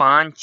5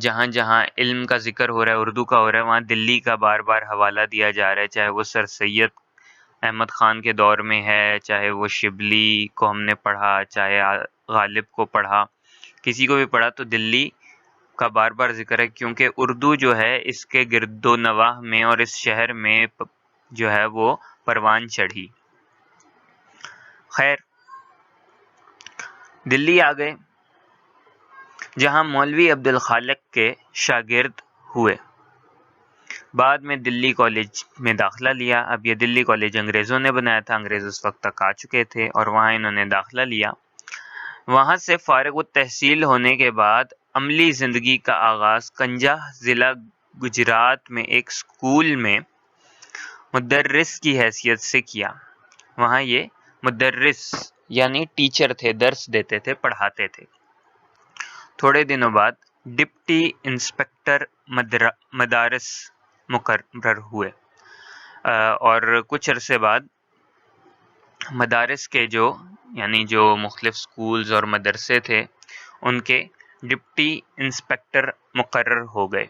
جہاں جہاں علم کا ذکر ہو رہا ہے، اردو کا ہو رہا ہے، وہاں دلی کا بار بار حوالہ دیا جا رہا ہے، چاہے وہ سر سید احمد خان کے دور میں ہے، چاہے وہ شبلی کو ہم نے پڑھا، چاہے غالب کو پڑھا، کسی کو بھی پڑھا، تو دلی کا بار بار ذکر ہے، کیونکہ اردو جو ہے اس کے گرد و نواح میں اور اس شہر میں جو ہے وہ پروان چڑھی۔ خیر، دلی آ گئے، جہاں مولوی عبد الخالق کے شاگرد ہوئے۔ بعد میں دلی کالج میں داخلہ لیا۔ اب یہ دلی کالج انگریزوں نے بنایا تھا، انگریز اس وقت تک آ چکے تھے، اور وہاں انہوں نے داخلہ لیا۔ وہاں سے فارغ التحصیل ہونے کے بعد عملی زندگی کا آغاز کنجہ ضلع گجرات میں ایک اسکول میں مدرس کی حیثیت سے کیا۔ وہاں یہ مدرس یعنی ٹیچر تھے، درس دیتے تھے، پڑھاتے تھے۔ تھوڑے دنوں بعد ڈپٹی انسپکٹر مدارس مقرر ہوئے، اور کچھ عرصے بعد مدارس کے جو مختلف سکولز اور مدرسے تھے ان کے ڈپٹی انسپکٹر مقرر ہو گئے۔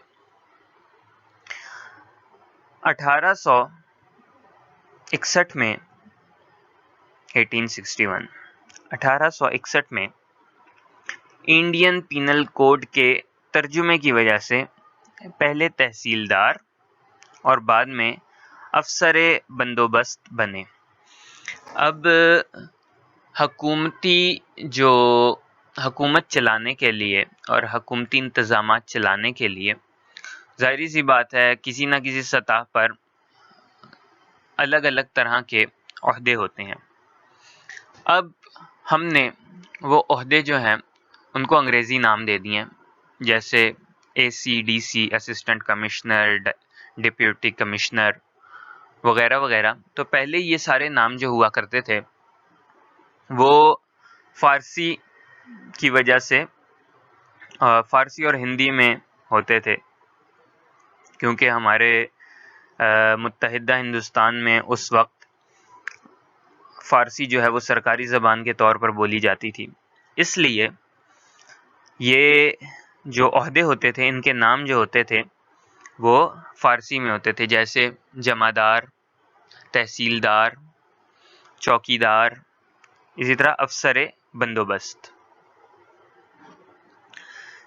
1861 میں انڈین پینل کوڈ کے ترجمے کی وجہ سے پہلے تحصیلدار اور بعد میں افسر بندوبست بنے۔ اب حکومت چلانے کے لیے اور حکومتی انتظامات چلانے کے لیے ظاہری سی بات ہے کسی نہ کسی سطح پر الگ الگ طرح کے عہدے ہوتے ہیں۔ اب ہم نے وہ عہدے جو ہیں ان کو انگریزی نام دے دیے ہیں، جیسے ACDC اسسٹنٹ کمشنر، ڈپیوٹی کمشنر وغیرہ وغیرہ۔ تو پہلے یہ سارے نام جو ہوا کرتے تھے وہ فارسی کی وجہ سے فارسی اور ہندی میں ہوتے تھے، کیونکہ ہمارے متحدہ ہندوستان میں اس وقت فارسی جو ہے وہ سرکاری زبان کے طور پر بولی جاتی تھی، اس لیے یہ جو عہدے ہوتے تھے ان کے نام جو ہوتے تھے وہ فارسی میں ہوتے تھے، جیسے جمعدار، تحصیلدار، چوکیدار، اسی طرح افسر بندوبست۔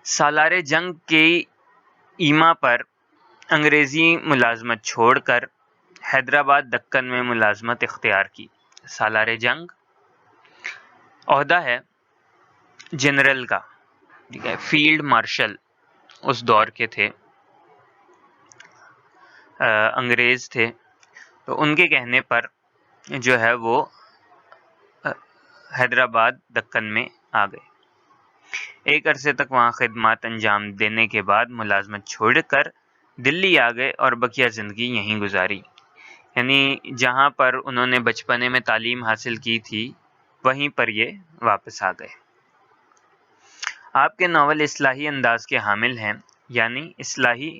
سالار جنگ کی ایما پر انگریزی ملازمت چھوڑ کر حیدرآباد دکن میں ملازمت اختیار کی۔ سالار جنگ عہدہ ہے جنرل کا، ٹھیک ہے، فیلڈ مارشل اس دور کے تھے، انگریز تھے، تو ان کے کہنے پر جو ہے وہ حیدرآباد دکن میں آ گئے۔ ایک عرصے تک وہاں خدمات انجام دینے کے بعد ملازمت چھوڑ کر دلی آ گئے اور بقیہ زندگی یہیں گزاری، یعنی جہاں پر انہوں نے بچپنے میں تعلیم حاصل کی تھی وہیں پر یہ واپس آ گئے۔ آپ کے ناول اصلاحی انداز کے حامل ہیں، یعنی اصلاحی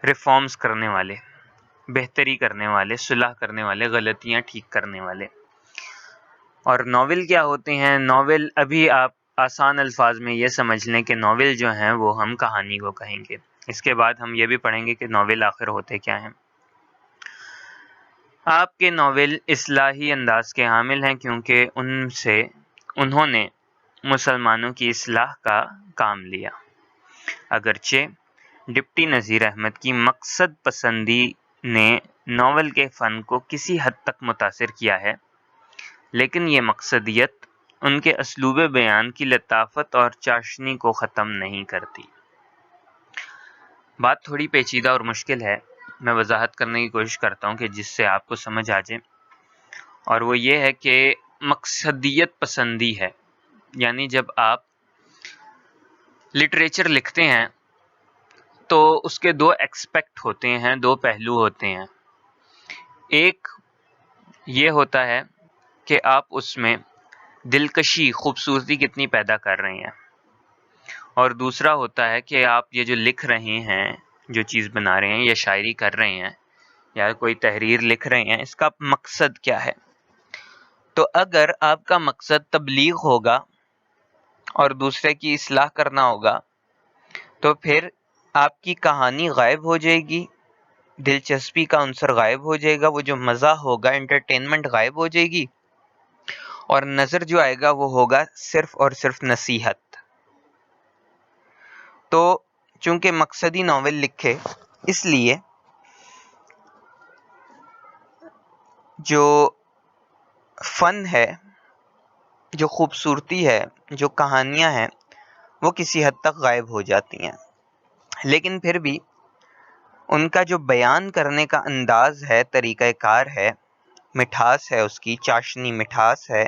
ریفارمز کرنے والے، بہتری کرنے والے، صلح کرنے والے، غلطیاں ٹھیک کرنے والے۔ اور ناول کیا ہوتے ہیں؟ ناول ابھی آپ آسان الفاظ میں یہ سمجھ لیں کہ ناول جو ہیں وہ ہم کہانی کو کہیں گے، اس کے بعد ہم یہ بھی پڑھیں گے کہ ناول آخر ہوتے کیا ہیں۔ آپ کے ناول اصلاحی انداز کے حامل ہیں کیونکہ انہوں نے مسلمانوں کی اصلاح کا کام لیا۔ اگرچہ ڈپٹی نذیر احمد کی مقصد پسندی نے ناول کے فن کو کسی حد تک متاثر کیا ہے، لیکن یہ مقصدیت ان کے اسلوب بیان کی لطافت اور چاشنی کو ختم نہیں کرتی۔ بات تھوڑی پیچیدہ اور مشکل ہے، میں وضاحت کرنے کی کوشش کرتا ہوں کہ جس سے آپ کو سمجھ آ جائے، اور وہ یہ ہے کہ مقصدیت پسندی ہے، یعنی جب آپ لٹریچر لکھتے ہیں تو اس کے دو ایکسپیکٹ ہوتے ہیں، دو پہلو ہوتے ہیں۔ ایک یہ ہوتا ہے کہ آپ اس میں دلکشی، خوبصورتی کتنی پیدا کر رہے ہیں، اور دوسرا ہوتا ہے کہ آپ یہ جو لکھ رہے ہیں، جو چیز بنا رہے ہیں یا شاعری کر رہے ہیں یا کوئی تحریر لکھ رہے ہیں، اس کا مقصد کیا ہے۔ تو اگر آپ کا مقصد تبلیغ ہوگا اور دوسرے کی اصلاح کرنا ہوگا تو پھر آپ کی کہانی غائب ہو جائے گی، دلچسپی کا عنصر غائب ہو جائے گا، وہ جو مزہ ہوگا، انٹرٹینمنٹ غائب ہو جائے گی، اور نظر جو آئے گا وہ ہوگا صرف اور صرف نصیحت۔ تو چونکہ مقصدی ناول لکھے، اس لیے جو فن ہے، جو خوبصورتی ہے، جو کہانیاں ہیں، وہ کسی حد تک غائب ہو جاتی ہیں، لیکن پھر بھی ان کا جو بیان کرنے کا انداز ہے، طریقہ کار ہے، مٹھاس ہے، اس کی چاشنی مٹھاس ہے،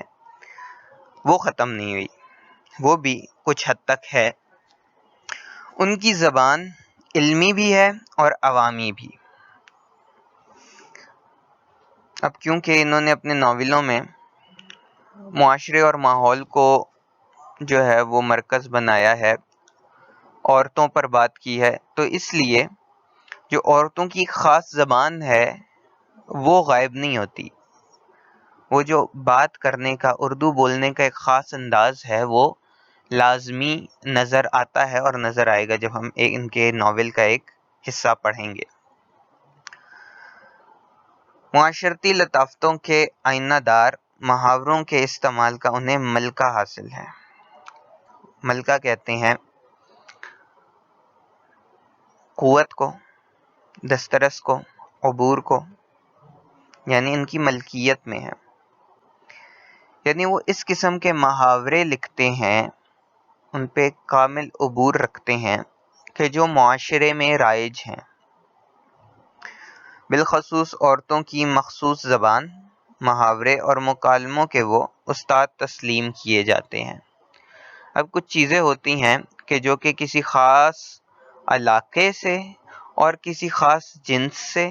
وہ ختم نہیں ہوئی، وہ بھی کچھ حد تک ہے۔ ان کی زبان علمی بھی ہے اور عوامی بھی۔ اب کیونکہ انہوں نے اپنے ناولوں میں معاشرے اور ماحول کو جو ہے وہ مرکز بنایا ہے، عورتوں پر بات کی ہے، تو اس لیے جو عورتوں کی خاص زبان ہے وہ غائب نہیں ہوتی۔ وہ جو بات کرنے کا، اردو بولنے کا ایک خاص انداز ہے، وہ لازمی نظر آتا ہے اور نظر آئے گا جب ہم ان کے ناول کا ایک حصہ پڑھیں گے۔ معاشرتی لطافتوں کے آئینہ دار محاوروں کے استعمال کا انہیں ملکہ حاصل ہے۔ ملکہ کہتے ہیں قوت کو، دسترس کو، عبور کو، یعنی ان کی ملکیت میں ہے۔ یعنی وہ اس قسم کے محاورے لکھتے ہیں، ان پہ کامل عبور رکھتے ہیں کہ جو معاشرے میں رائج ہیں۔ بالخصوص عورتوں کی مخصوص زبان، محاورے اور مکالموں کے وہ استاد تسلیم کیے جاتے ہیں۔ اب کچھ چیزیں ہوتی ہیں کہ جو کہ کسی خاص علاقے سے اور کسی خاص جنس سے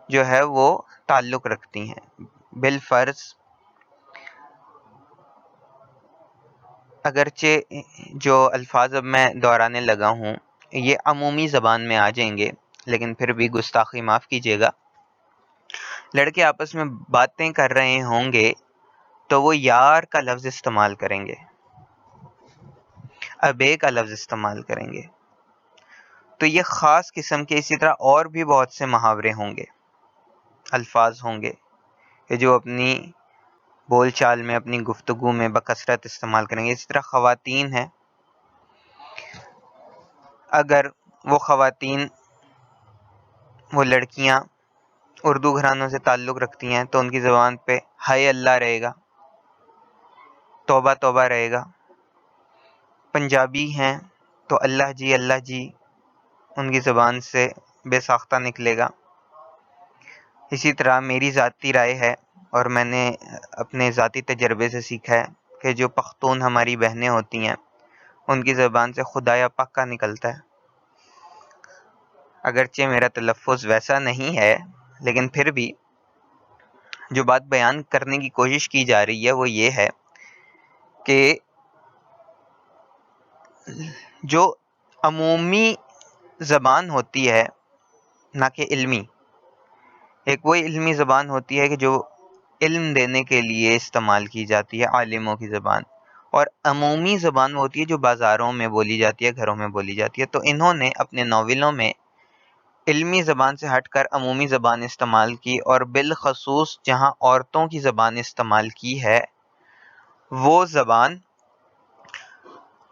جو ہے وہ تعلق رکھتی ہیں۔ بالفرض اگرچہ جو الفاظ اب میں دہرانے لگا ہوں یہ عمومی زبان میں آ جائیں گے، لیکن پھر بھی گستاخی معاف کیجیے گا۔ لڑکے آپس میں باتیں کر رہے ہوں گے تو وہ یار کا لفظ استعمال کریں گے، ابے کا لفظ استعمال کریں گے۔ تو یہ خاص قسم کے، اسی طرح اور بھی بہت سے محاورے ہوں گے، الفاظ ہوں گے کہ جو اپنی بول چال میں، اپنی گفتگو میں بکثرت استعمال کریں گے۔ اسی طرح خواتین ہیں، اگر وہ خواتین، وہ لڑکیاں اردو گھرانوں سے تعلق رکھتی ہیں تو ان کی زبان پہ ہائے اللہ رہے گا، توبہ توبہ رہے گا۔ پنجابی ہیں تو اللہ جی ان کی زبان سے بے ساختہ نکلے گا۔ اسی طرح میری ذاتی رائے ہے اور میں نے اپنے ذاتی تجربے سے سیکھا ہے کہ جو پختون ہماری بہنیں ہوتی ہیں ان کی زبان سے خدایا پکا نکلتا ہے۔ اگرچہ میرا تلفظ ویسا نہیں ہے، لیکن پھر بھی جو بات بیان کرنے کی کوشش کی جا رہی ہے وہ یہ ہے کہ جو عمومی زبان ہوتی ہے، نہ کہ علمی، ایک وہ علمی زبان ہوتی ہے کہ جو علم دینے کے لیے استعمال کی جاتی ہے، عالموں کی زبان، اور عمومی زبان وہ ہوتی ہے جو بازاروں میں بولی جاتی ہے، گھروں میں بولی جاتی ہے۔ تو انہوں نے اپنے ناولوں میں علمی زبان سے ہٹ کر عمومی زبان استعمال کی، اور بالخصوص جہاں عورتوں کی زبان استعمال کی ہے وہ زبان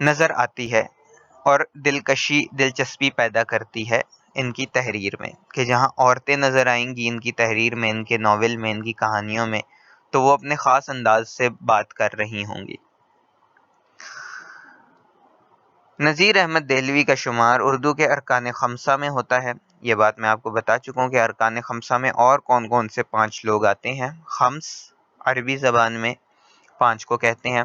نظر آتی ہے اور دلچسپی پیدا کرتی ہے ان کی تحریر میں، کہ جہاں عورتیں نظر آئیں گی ان کی تحریر میں، ان کے ناول میں، ان کی کہانیوں میں، تو وہ اپنے خاص انداز سے بات کر رہی ہوں گی۔ نذیر احمد دہلوی کا شمار اردو کے ارکان خمسہ میں ہوتا ہے۔ یہ بات میں آپ کو بتا چکا ہوں کہ ارکان خمسہ میں اور کون کون سے 5 لوگ آتے ہیں۔ خمس عربی زبان میں 5 کو کہتے ہیں۔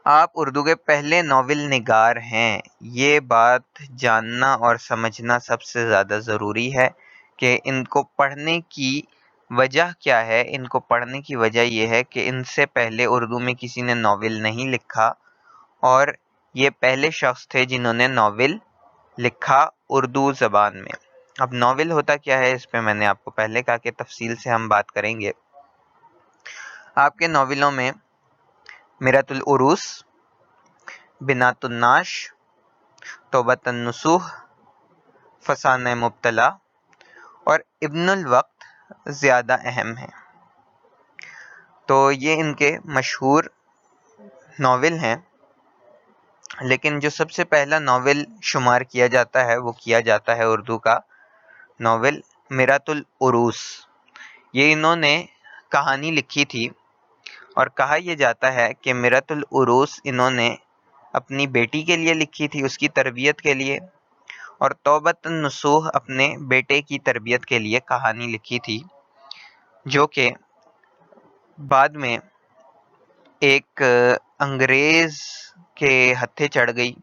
آپ اردو کے پہلے ناول نگار ہیں، یہ بات جاننا اور سمجھنا سب سے زیادہ ضروری ہے کہ ان کو پڑھنے کی وجہ کیا ہے۔ ان کو پڑھنے کی وجہ یہ ہے کہ ان سے پہلے اردو میں کسی نے ناول نہیں لکھا، اور یہ پہلے شخص تھے جنہوں نے ناول لکھا اردو زبان میں۔ اب ناول ہوتا کیا ہے اس پہ میں نے آپ کو پہلے کہا کہ تفصیل سے ہم بات کریں گے۔ آپ کے ناولوں میں میرات العروس، بنات الناش، توبۃ النصوح، فسانہ مبتلا اور ابن الوقت زیادہ اہم ہیں۔ تو یہ ان کے مشہور ناول ہیں، لیکن جو سب سے پہلا ناول شمار کیا جاتا ہے وہ کیا جاتا ہے اردو کا ناول میرۃ العروس۔ یہ انہوں نے کہانی لکھی تھی، اور کہا یہ جاتا ہے کہ میرۃ العروس انہوں نے اپنی بیٹی کے لیے لکھی تھی، اس کی تربیت کے لیے، اور توبۃ النصوح اپنے بیٹے کی تربیت کے لیے کہانی لکھی تھی، جو کہ بعد میں ایک انگریز کے ہتھے چڑھ گئی،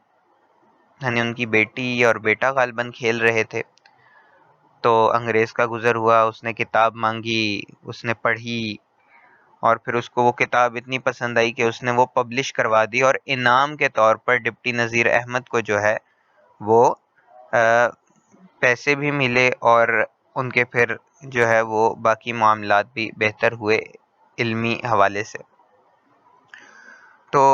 یعنی ان کی بیٹی اور بیٹا غالباً کھیل رہے تھے، تو انگریز کا گزر ہوا، اس نے کتاب مانگی، اس نے پڑھی، اور پھر اس کو وہ کتاب اتنی پسند آئی کہ اس نے وہ پبلش کروا دی، اور انعام کے طور پر ڈپٹی نذیر احمد کو جو ہے وہ پیسے بھی ملے، اور ان کے پھر جو ہے وہ باقی معاملات بھی بہتر ہوئے علمی حوالے سے۔ تو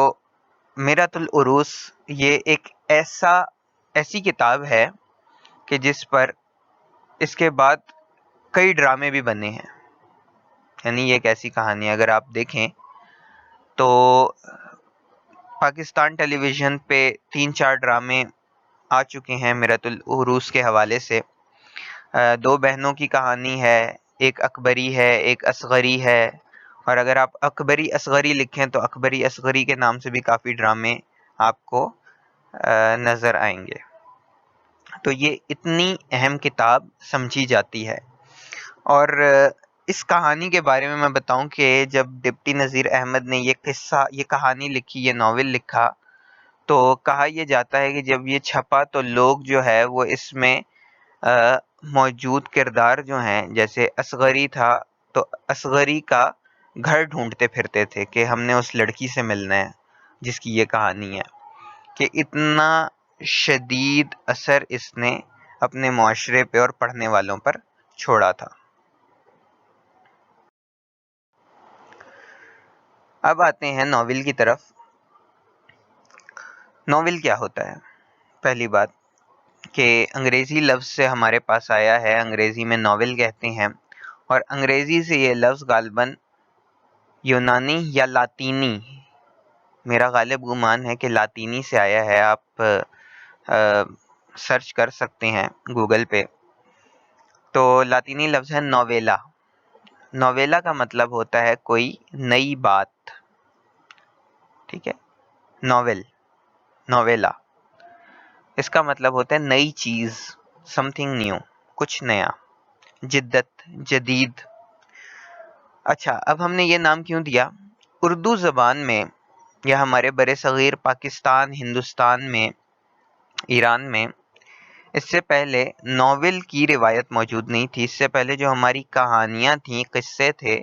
میرۃ العروس یہ ایک ایسی کتاب ہے کہ جس پر اس کے بعد کئی ڈرامے بھی بنے ہیں، یعنی یہ ایک ایسی کہانی ہے، اگر آپ دیکھیں تو پاکستان ٹیلی ویژن پہ 3-4 ڈرامے آ چکے ہیں میرۃ العروس کے حوالے سے۔ 2 بہنوں کی کہانی ہے، ایک اکبری ہے، ایک اصغری ہے، اور اگر آپ اکبری اصغری لکھیں تو اکبری اصغری کے نام سے بھی کافی ڈرامے آپ کو نظر آئیں گے۔ تو یہ اتنی اہم کتاب سمجھی جاتی ہے، اور اس کہانی کے بارے میں بتاؤں کہ جب ڈپٹی نذیر احمد نے یہ کہانی لکھی، یہ ناول لکھا، تو کہا یہ جاتا ہے کہ جب یہ چھپا تو لوگ جو ہے وہ اس میں موجود کردار جو ہیں، جیسے اصغری تھا تو اصغری کا گھر ڈھونڈتے پھرتے تھے کہ ہم نے اس لڑکی سے ملنا ہے جس کی یہ کہانی ہے، کہ اتنا شدید اثر اس نے اپنے معاشرے پہ اور پڑھنے والوں پر چھوڑا تھا۔ اب آتے ہیں ناول کی طرف۔ ناول کیا ہوتا ہے؟ پہلی بات کہ انگریزی لفظ سے ہمارے پاس آیا ہے، انگریزی میں ناول کہتے ہیں، اور انگریزی سے یہ لفظ غالباً یونانی یا لاطینی، میرا غالب گمان ہے کہ لاطینی سے آیا ہے، آپ سرچ کر سکتے ہیں گوگل پہ۔ تو لاطینی لفظ ہے نویلا۔ نویلا کا مطلب ہوتا ہے کوئی نئی بات، ٹھیک ہے، نویلا اس کا مطلب ہوتا ہے نئی چیز، سم تھنگ نیو، کچھ نیا، جدت، جدید۔ اچھا، اب ہم نے یہ نام کیوں دیا؟ اردو زبان میں یا ہمارے بر صغیر پاکستان، ہندوستان میں، ایران میں اس سے پہلے ناول کی روایت موجود نہیں تھی۔ اس سے پہلے جو ہماری کہانیاں تھیں، قصے تھے،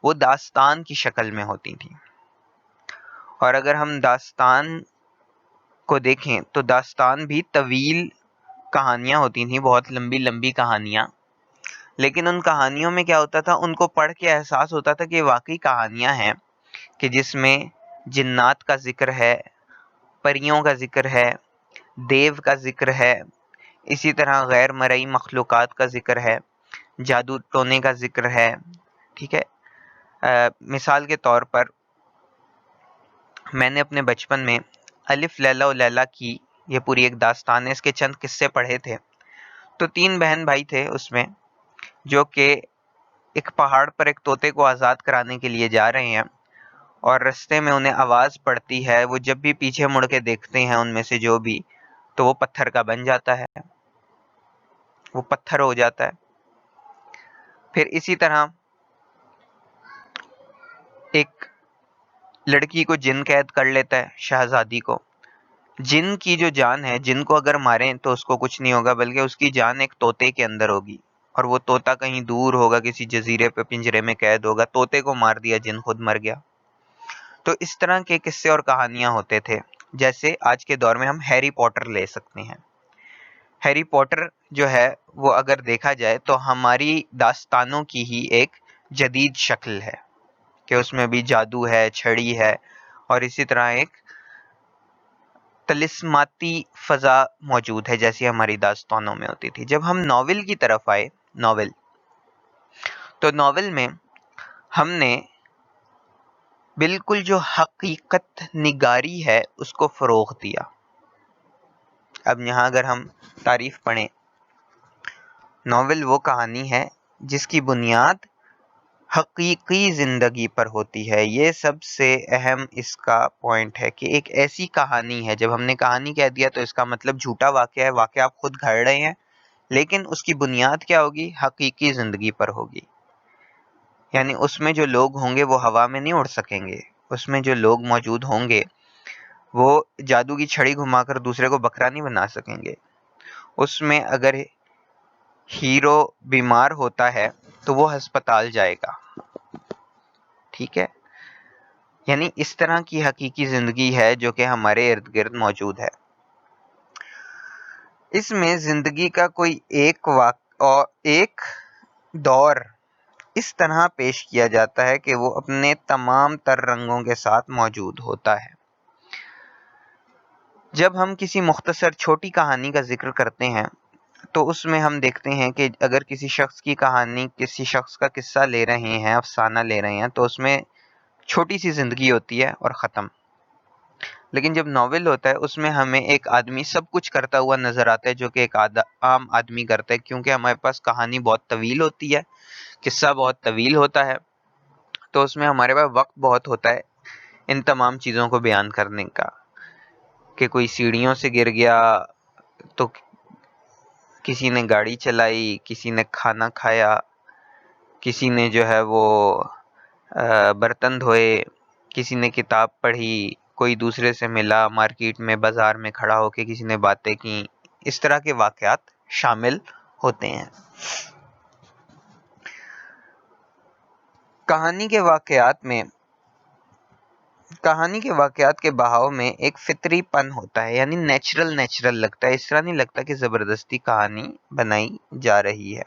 وہ داستان کی شکل میں ہوتی تھیں، اور اگر ہم داستان کو دیکھیں تو داستان بھی طویل کہانیاں ہوتی تھیں، بہت لمبی لمبی کہانیاں، لیکن ان کہانیوں میں کیا ہوتا تھا، ان کو پڑھ کے احساس ہوتا تھا کہ واقعی کہانیاں ہیں، کہ جس میں جنات کا ذکر ہے، پریوں کا ذکر ہے، دیو کا ذکر ہے، اسی طرح غیر مرئی مخلوقات کا ذکر ہے، جادو ٹونے کا ذکر ہے، ٹھیک ہے۔ مثال کے طور پر میں نے اپنے بچپن میں الف لیلا و لیلا کی یہ پوری ایک داستان ہے، اس کے چند قصے پڑھے تھے۔ تو 3 بہن بھائی تھے اس میں، جو کہ ایک پہاڑ پر ایک طوطے کو آزاد کرانے کے لیے جا رہے ہیں، اور رستے میں انہیں آواز پڑتی ہے، وہ جب بھی پیچھے مڑ کے دیکھتے ہیں ان میں سے جو بھی، تو وہ پتھر کا بن جاتا ہے، وہ پتھر ہو جاتا ہے۔ پھر اسی طرح ایک لڑکی کو جن قید کر لیتا ہے، شہزادی کو۔ جن کی جو جان ہے، جن کو اگر ماریں تو اس کو کچھ نہیں ہوگا، بلکہ اس کی جان ایک طوطے کے اندر ہوگی، اور وہ طوطا کہیں دور ہوگا، کسی جزیرے پہ پنجرے میں قید ہوگا، طوطے کو مار دیا، جن خود مر گیا۔ تو اس طرح کے قصے اور کہانیاں ہوتے تھے۔ جیسے آج کے دور میں ہم ہیری پوٹر لے سکتے ہیں۔ ہیری پوٹر جو ہے وہ اگر دیکھا جائے تو ہماری داستانوں کی ہی ایک جدید شکل ہے، کہ اس میں بھی جادو ہے، چھڑی ہے، اور اسی طرح ایک طلسماتی فضا موجود ہے جیسی ہماری داستانوں میں ہوتی تھی. جب ہم ناول کی طرف آئے، تو ناول میں ہم نے بالکل جو حقیقت نگاری ہے اس کو فروغ دیا. اب یہاں اگر ہم تعریف پڑھیں، ناول وہ کہانی ہے جس کی بنیاد حقیقی زندگی پر ہوتی ہے. یہ سب سے اہم اس کا پوائنٹ ہے کہ ایک ایسی کہانی ہے. جب ہم نے کہانی کہہ دیا تو اس کا مطلب جھوٹا واقعہ ہے، واقعہ آپ خود گھڑ رہے ہیں، لیکن اس کی بنیاد کیا ہوگی؟ حقیقی زندگی پر ہوگی. یعنی اس میں جو لوگ ہوں گے وہ ہوا میں نہیں اڑ سکیں گے. اس میں جو لوگ موجود ہوں گے وہ جادو کی چھڑی گھما کر دوسرے کو بکرا نہیں بنا سکیں گے. اس میں اگر ہیرو بیمار ہوتا ہے تو وہ ہسپتال جائے گا. ٹھیک ہے، یعنی اس طرح کی حقیقی زندگی ہے جو کہ ہمارے ارد گرد موجود ہے. اس میں زندگی کا کوئی ایک دور اس طرح پیش کیا جاتا ہے کہ وہ اپنے تمام تر رنگوں کے ساتھ موجود ہوتا ہے. جب ہم کسی مختصر چھوٹی کہانی کا ذکر کرتے ہیں تو اس میں ہم دیکھتے ہیں کہ اگر کسی شخص کی کہانی، کسی شخص کا قصہ لے رہے ہیں، افسانہ لے رہے ہیں، تو اس میں چھوٹی سی زندگی ہوتی ہے اور ختم. لیکن جب ناول ہوتا ہے اس میں ہمیں ایک آدمی سب کچھ کرتا ہوا نظر آتا ہے جو کہ ایک عام آدمی کرتا ہے، کیونکہ ہمارے پاس کہانی بہت طویل ہوتی ہے، قصہ بہت طویل ہوتا ہے، تو اس میں ہمارے پاس وقت بہت ہوتا ہے ان تمام چیزوں کو بیان کرنے کا. کہ کوئی سیڑھیوں سے گر گیا تو کسی نے گاڑی چلائی، کسی نے کھانا کھایا، کسی نے جو ہے وہ برتن دھوئے، کسی نے کتاب پڑھی، کوئی دوسرے سے ملا مارکیٹ میں، بازار میں کھڑا ہو کے کسی نے باتیں کی. اس طرح کے واقعات شامل ہوتے ہیں. کہانی کے واقعات کے بہاؤ میں ایک فطری پن ہوتا ہے، یعنی نیچرل لگتا ہے. اس طرح نہیں لگتا کہ زبردستی کہانی بنائی جا رہی ہے.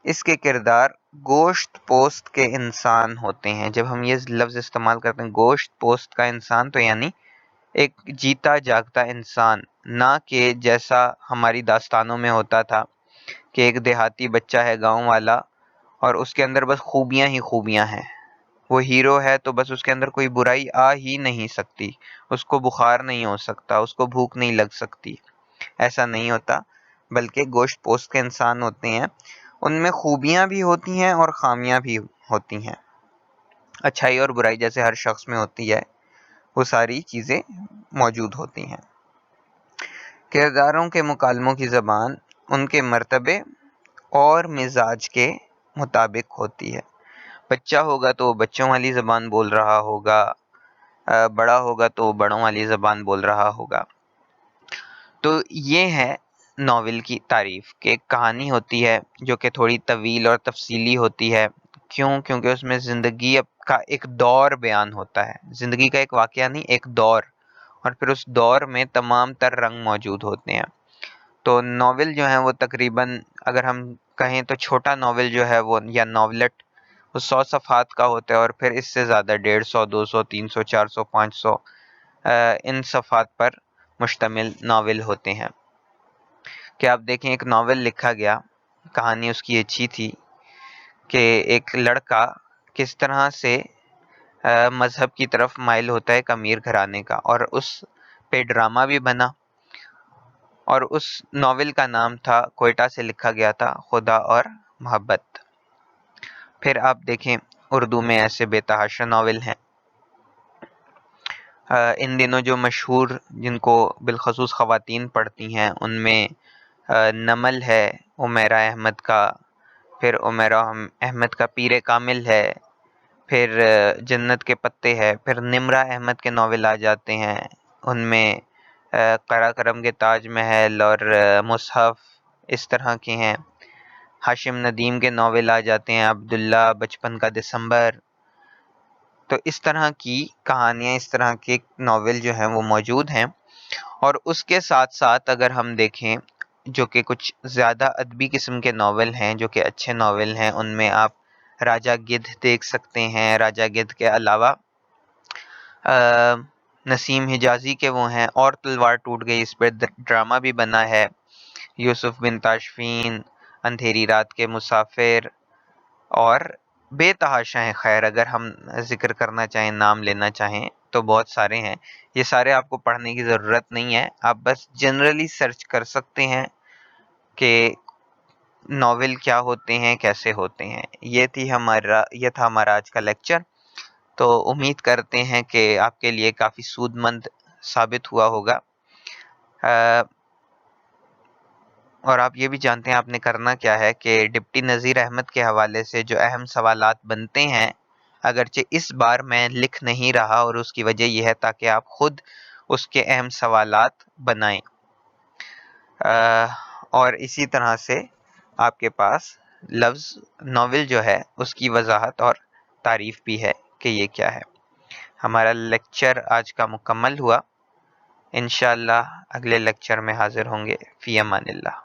اس کے کردار گوشت پوست کے انسان ہوتے ہیں. جب ہم یہ لفظ استعمال کرتے ہیں گوشت پوست کا انسان، تو یعنی ایک جیتا جاگتا انسان، نہ کہ جیسا ہماری داستانوں میں ہوتا تھا کہ ایک دیہاتی بچہ ہے گاؤں والا اور اس کے اندر بس خوبیاں ہی خوبیاں ہیں. وہ ہیرو ہے تو بس اس کے اندر کوئی برائی آ ہی نہیں سکتی، اس کو بخار نہیں ہو سکتا، اس کو بھوک نہیں لگ سکتی. ایسا نہیں ہوتا، بلکہ گوشت پوست کے انسان ہوتے ہیں. ان میں خوبیاں بھی ہوتی ہیں اور خامیاں بھی ہوتی ہیں. اچھائی اور برائی جیسے ہر شخص میں ہوتی ہے، وہ ساری چیزیں موجود ہوتی ہیں. کرداروں کے مکالموں کی زبان ان کے مرتبے اور مزاج کے مطابق ہوتی ہے. بچہ ہوگا تو بچوں والی زبان بول رہا ہوگا، بڑا ہوگا تو بڑوں والی زبان بول رہا ہوگا. تو یہ ہے ناول کی تعریف کہ ایک کہانی ہوتی ہے جو کہ تھوڑی طویل اور تفصیلی ہوتی ہے. کیونکہ اس میں زندگی کا ایک دور بیان ہوتا ہے. زندگی کا ایک واقعہ نہیں، ایک دور، اور پھر اس دور میں تمام تر رنگ موجود ہوتے ہیں. تو ناول جو ہے وہ تقریباً اگر ہم کہیں تو چھوٹا ناول جو ہے وہ یا ناولٹ وہ 100 صفحات کا ہوتا ہے، اور پھر اس سے زیادہ 150 200 300 400 500 ان صفحات پر مشتمل ناول ہوتے ہیں. کہ آپ دیکھیں ایک ناول لکھا گیا، کہانی اس کی اچھی تھی کہ ایک لڑکا کس طرح سے مذہب کی طرف مائل ہوتا ہے ایک امیر گھرانے کا، اور اس پہ ڈرامہ بھی بنا، اور اس ناول کا نام تھا، کوئٹہ سے لکھا گیا تھا، خدا اور محبت. پھر آپ دیکھیں اردو میں ایسے بے تحاشا ناول ہیں. ان دنوں جو مشہور جن کو بالخصوص خواتین پڑھتی ہیں ان میں نمل ہے عمیرہ احمد کا، پھر عمیرہ احمد کا پیر کامل ہے، پھر جنت کے پتے ہے، پھر نمرہ احمد کے ناول آ جاتے ہیں. ان میں قراقرم کے تاج محل اور مصحف اس طرح کے ہیں. ہاشم ندیم کے ناول آ جاتے ہیں، عبداللہ بچپن کا دسمبر. تو اس طرح کی کہانیاں، اس طرح کے ناول جو ہیں وہ موجود ہیں. اور اس کے ساتھ ساتھ اگر ہم دیکھیں جو کہ کچھ زیادہ ادبی قسم کے ناول ہیں جو کہ اچھے ناول ہیں، ان میں آپ راجہ گدھ دیکھ سکتے ہیں. راجہ گدھ کے علاوہ نسیم حجازی کے وہ ہیں، اور تلوار ٹوٹ گئی، اس پہ ڈرامہ بھی بنا ہے، یوسف بن تاشفین، اندھیری رات کے مسافر، اور بے تحاشا ہیں. خیر اگر ہم ذکر کرنا چاہیں، نام لینا چاہیں تو بہت سارے ہیں. یہ سارے آپ کو پڑھنے کی ضرورت نہیں ہے، آپ بس جنرلی سرچ کر سکتے ہیں کہ ناول کیا ہوتے ہیں، کیسے ہوتے ہیں. یہ تھا ہمارا آج کا لیکچر. تو امید کرتے ہیں کہ آپ کے لیے کافی سود مند ثابت ہوا ہوگا. اور آپ یہ بھی جانتے ہیں آپ نے کرنا کیا ہے کہ ڈپٹی نذیر احمد کے حوالے سے جو اہم سوالات بنتے ہیں، اگرچہ اس بار میں لکھ نہیں رہا، اور اس کی وجہ یہ ہے تاکہ آپ خود اس کے اہم سوالات بنائیں. اور اسی طرح سے آپ کے پاس لفظ ناول جو ہے اس کی وضاحت اور تعریف بھی ہے کہ یہ کیا ہے. ہمارا لیکچر آج کا مکمل ہوا. انشاءاللہ اگلے لیکچر میں حاضر ہوں گے. فی امان اللہ.